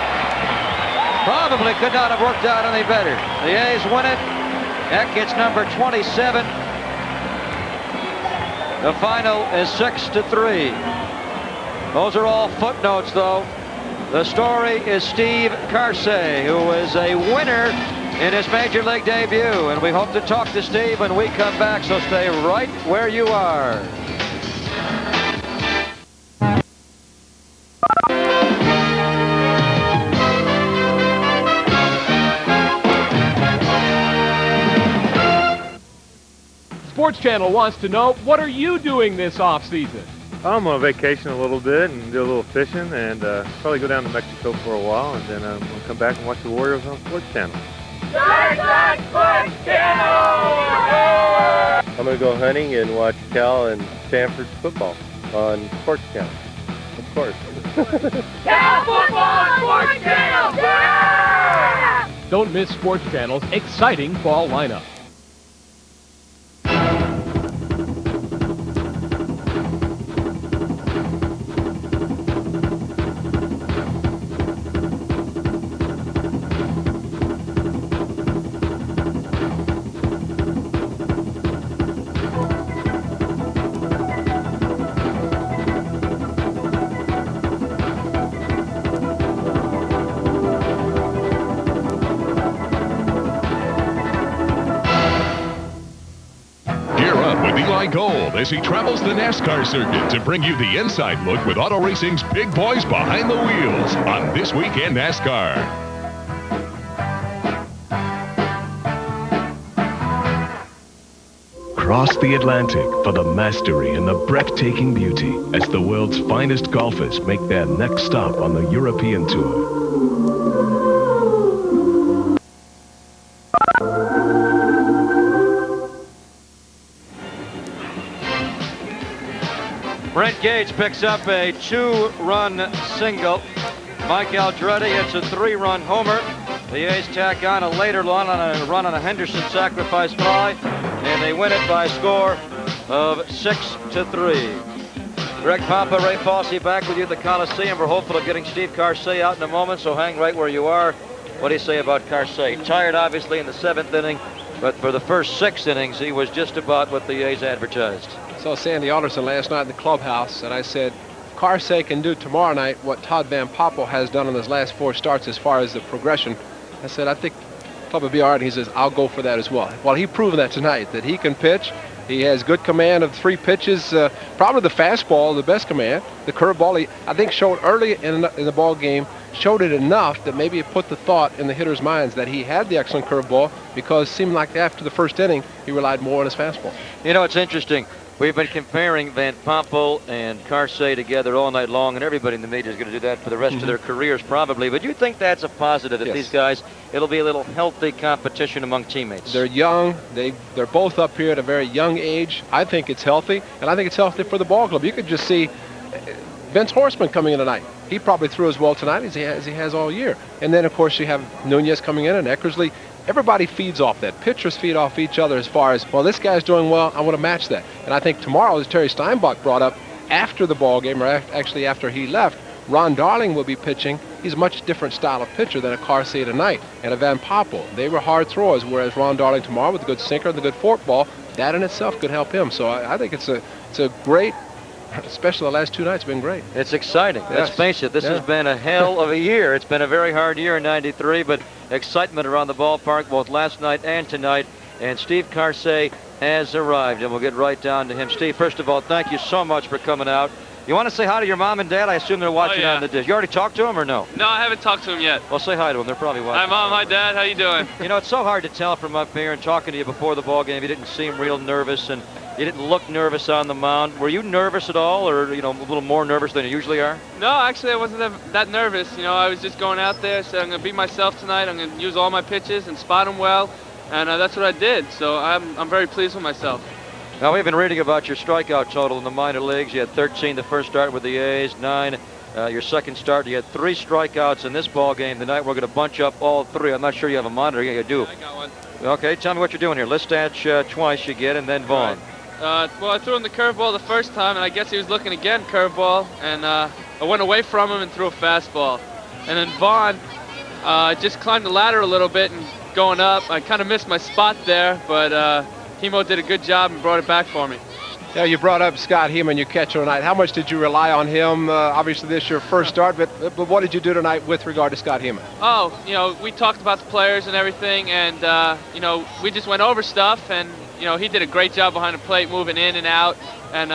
Probably could not have worked out any better. The A's win it. Eck gets number 27. The final is 6-3. Those are all footnotes, though. The story is Steve Carsey, who is a winner in his Major League debut. And we hope to talk to Steve when we come back, so stay right where you are. Sports Channel wants to know, what are you doing this off-season? I'm on vacation a little bit and do a little fishing, and probably go down to Mexico for a while, and then we'll come back and watch the Warriors on Sports Channel. Sports Channel! I'm going to go hunting and watch Cal and Stanford's football on Sports Channel. Of course. Cal football on Sports Channel! Yeah! Don't miss Sports Channel's exciting fall lineup. Gold as he travels the NASCAR circuit to bring you the inside look with auto racing's big boys behind the wheels on This Week in NASCAR. Cross the Atlantic for the mastery and the breathtaking beauty as the world's finest golfers make their next stop on the European Tour. Brent Gage picks up a 2-run single. Mike Aldrete hits a 3-run homer. The A's tack on a later run on a Henderson sacrifice fly, and they win it by a score of 6-3. Greg Pampa, Ray Fosse back with you at the Coliseum. We're hopeful of getting Steve Carsey out in a moment, so hang right where you are. What do you say about Carsey? Tired, obviously, in the 7th inning, but for the first 6 innings, he was just about what the A's advertised. Saw Sandy Alderson last night in the clubhouse, and I said, Carsey can do tomorrow night what Todd Van Poppel has done in his last 4 starts as far as the progression. I said, I think the club will be all right. He says, I'll go for that as well. Well, he proved that tonight, that he can pitch. He has good command of 3 pitches, probably the fastball, the best command. The curveball, he, I think, showed early in the ball game, showed it enough that maybe it put the thought in the hitters' minds that he had the excellent curveball, because it seemed like after the first inning, he relied more on his fastball. You know, it's interesting. We've been comparing Van Poppel and Carsey together all night long, and everybody in the media is going to do that for the rest of their careers probably. But you think that's a positive, that these guys, it'll be a little healthy competition among teammates? They're young. They're both up here at a very young age. I think it's healthy, and I think it's healthy for the ball club. You could just see Vince Horstman coming in tonight. He probably threw as well tonight as he has all year. And then, of course, you have Nunez coming in and Eckersley. Everybody feeds off that. Pitchers feed off each other as far as, well, this guy's doing well, I want to match that. And I think tomorrow, as Terry Steinbach brought up, after the ball game, or actually after he left, Ron Darling will be pitching. He's a much different style of pitcher than a Carsey tonight and a Van Poppel. They were hard throwers, whereas Ron Darling tomorrow with a good sinker and the good forkball, that in itself could help him. So I think it's a great, especially the last 2 nights, been great. It's exciting. Let's face it, this has been a hell of a year. It's been a very hard year in '93, but excitement around the ballpark both last night and tonight. And Steve Carsey has arrived, and we'll get right down to him. Steve, first of all, thank you so much for coming out. You want to say hi to your mom and dad? I assume they're watching on the dish. You already talked to them or no? No, I haven't talked to them yet. Well, say hi to them. They're probably watching. Hi, Mom. Hi, Dad. How you doing? You know, it's so hard to tell from up here and talking to you before the ball game. You didn't seem real nervous, and you didn't look nervous on the mound. Were you nervous at all, or, you know, a little more nervous than you usually are? No, actually, I wasn't that nervous. You know, I was just going out there, said I'm going to be myself tonight. I'm going to use all my pitches and spot them well, and that's what I did. So I'm very pleased with myself. Now, we've been reading about your strikeout total in the minor leagues. You had 13 the first start with the A's, 9 your second start. You had 3 strikeouts in this ball game tonight. We're going to bunch up all 3. I'm not sure you have a monitor. Yeah, you do. I got one. Okay, tell me what you're doing here. Listach twice you get, and then Vaughn. Well, I threw him the curveball the first time, and I guess he was looking again, curveball, and I went away from him and threw a fastball. And then Vaughn just climbed the ladder a little bit and going up. I kind of missed my spot there, but Hemo did a good job and brought it back for me. Yeah, you brought up Scott Heeman, your catcher tonight. How much did you rely on him? Obviously, this is your first start, but what did you do tonight with regard to Scott Heeman? Oh, you know, we talked about the players and everything, and, you know, we just went over stuff, and, you know, he did a great job behind the plate, moving in and out, and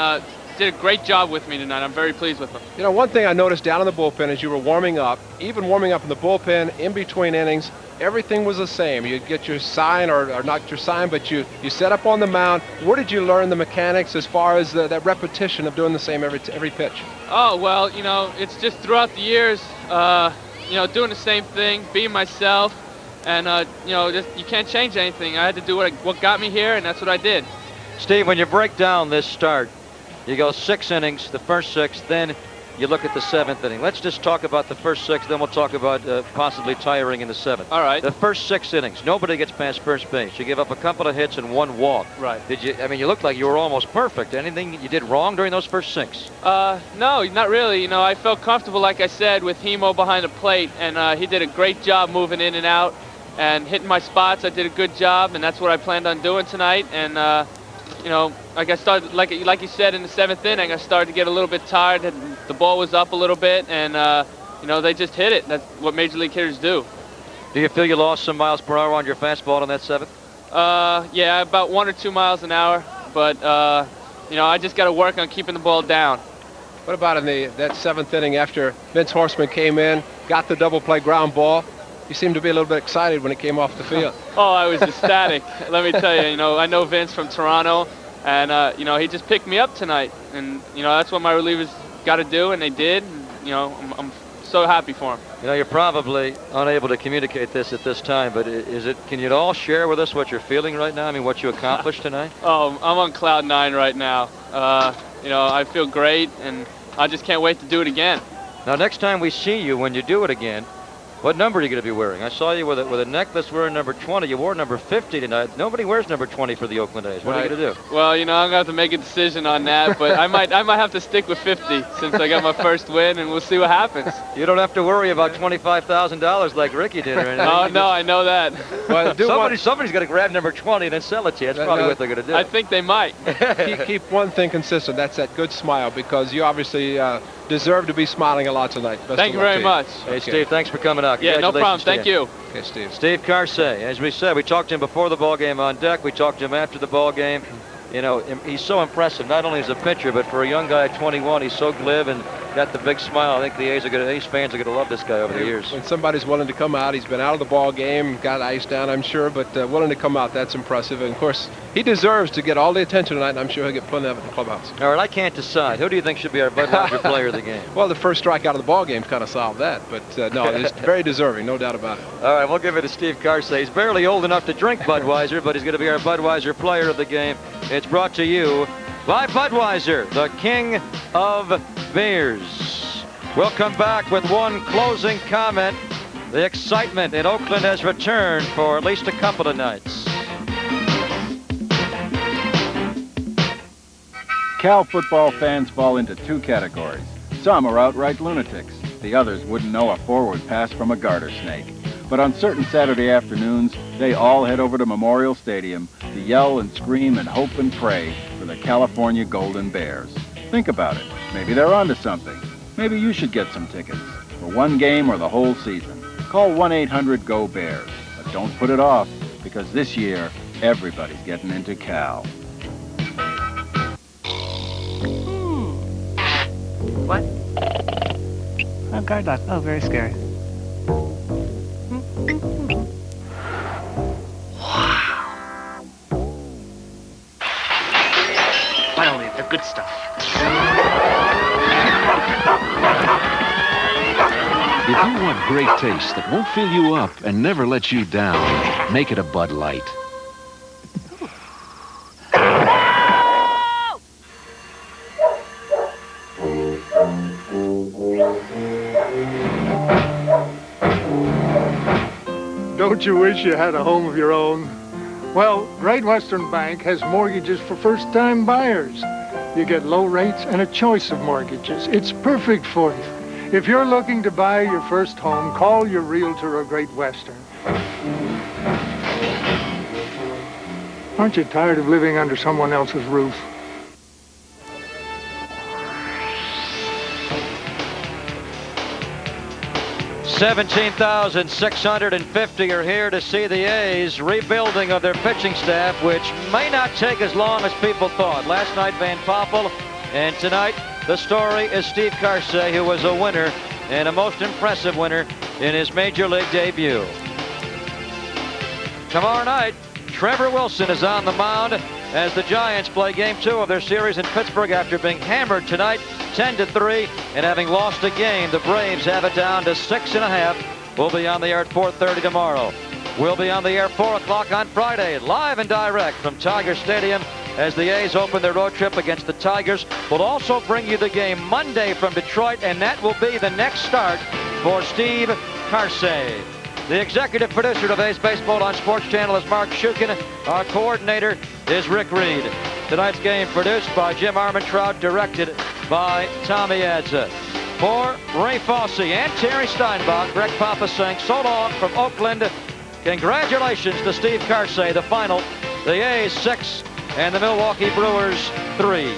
did a great job with me tonight. I'm very pleased with him. You know, one thing I noticed down in the bullpen as you were warming up, even warming up in the bullpen, in between innings, everything was the same. You get your sign, or not your sign, but you set up on the mound. Where did you learn the mechanics as far as that repetition of doing the same every pitch? Oh, well, you know, it's just throughout the years, you know, doing the same thing, being myself, and, you know, you can't change anything. I had to do what got me here, and that's what I did. Steve, when you break down this start, you go 6 innings, the first 6, then you look at the 7th inning. Let's just talk about the first 6, then we'll talk about possibly tiring in the 7th. All right. The first 6 innings, nobody gets past first base. You give up a couple of hits and 1 walk. Right. Did you? I mean, you looked like you were almost perfect. Anything you did wrong during those first 6? No, not really. You know, I felt comfortable, like I said, with Hemo behind the plate, and he did a great job moving in and out and hitting my spots. I did a good job, and that's what I planned on doing tonight. And you know, like I started, like you said, in the 7th inning, I started to get a little bit tired, and the ball was up a little bit, and you know, they just hit it. That's what major league hitters do. Do you feel you lost some miles per hour on your fastball on that 7th? Yeah, about 1 or 2 miles an hour, but you know, I just got to work on keeping the ball down. What about in that 7th inning after Vince Horstman came in, got the double play ground ball? You seemed to be a little bit excited when it came off the field. Oh, I was ecstatic. Let me tell you, you know, I know Vince from Toronto, and, you know, he just picked me up tonight. And, you know, that's what my relievers got to do, and they did. And, you know, I'm so happy for him. You know, you're probably unable to communicate this at this time, but can you all share with us what you're feeling right now? I mean, what you accomplished tonight? Oh, I'm on cloud 9 right now. You know, I feel great, and I just can't wait to do it again. Now, next time we see you, when you do it again, What number are you going to be wearing? I saw you with a necklace wearing number 20. You wore number 50 tonight. Nobody wears number 20 for the Oakland A's. What are you going to do? Well, you know, I'm going to have to make a decision on that, but I might have to stick with 50 since I got my first win, and we'll see what happens. You don't have to worry about $25,000 like Ricky did or anything. Oh, no, I know that. Well, somebody's going to grab number 20 and then sell it to you. That's probably what they're going to do. I think they might. keep one thing consistent. That's that good smile, because you obviously deserve to be smiling a lot tonight. Thank you very much. Hey, Steve, thanks for coming out. Yeah, no problem. Thank you. Okay, Steve. Steve Carsey, as we said, we talked to him before the ball game on deck. We talked to him after the ball game. You know, he's so impressive, not only as a pitcher, but for a young guy at 21, he's so glib and got the big smile. I think the A's fans are going to love this guy over the years. When somebody's willing to come out, he's been out of the ball game, got iced down, I'm sure, but willing to come out, that's impressive. And of course, he deserves to get all the attention tonight, and I'm sure he'll get plenty of it in the clubhouse. All right, I can't decide. Who do you think should be our Budweiser player of the game? Well, the first strike out of the ball game kind of solved that, but no, it's very deserving, no doubt about it. All right, we'll give it to Steve Carsey. He's barely old enough to drink Budweiser, but he's going to be our Budweiser player of the game. It's brought to you by Budweiser, the king of beers. We'll come back with one closing comment. The excitement in Oakland has returned for at least a couple of nights. Cal football fans fall into two categories. Some are outright lunatics. The others wouldn't know a forward pass from a garter snake. But on certain Saturday afternoons, they all head over to Memorial Stadium to yell and scream and hope and pray for the California Golden Bears. Think about it. Maybe they're onto something. Maybe you should get some tickets for one game or the whole season. Call 1-800-GO-BEARS. But don't put it off, because this year, everybody's getting into Cal. What? Oh, guard dog. Oh, very scary. Finally, the good stuff. If you want great taste that won't fill you up and never let you down, make it a Bud Light. Don't you wish you had a home of your own? Well, Great Western Bank has mortgages for first-time buyers. You get low rates and a choice of mortgages. It's perfect for you. If you're looking to buy your first home, call your realtor or Great Western. Aren't you tired of living under someone else's roof? $17,650 are here to see the A's rebuilding of their pitching staff, which may not take as long as people thought. Last night, Van Poppel, and tonight, the story is Steve Carsey, who was a winner, and a most impressive winner in his Major League debut. Tomorrow night, Trevor Wilson is on the mound as the Giants play Game 2 of their series in Pittsburgh after being hammered tonight 10-3, and having lost a game, the Braves have it down to 6.5. We'll be on the air at 4:30 tomorrow. We'll be on the air 4 o'clock on Friday, live and direct from Tiger Stadium as the A's open their road trip against the Tigers. We'll also bring you the game Monday from Detroit, and that will be the next start for Steve Carsey. The executive producer of A's Baseball on Sports Channel is Mark Shukin. Our coordinator is Rick Reed. Tonight's game produced by Jim Armentrout, directed by Tommy Adza. For Ray Fosse and Terry Steinbach, Greg Papa saying so long from Oakland. Congratulations to Steve Carsey. The final, the A's 6 and the Milwaukee Brewers 3.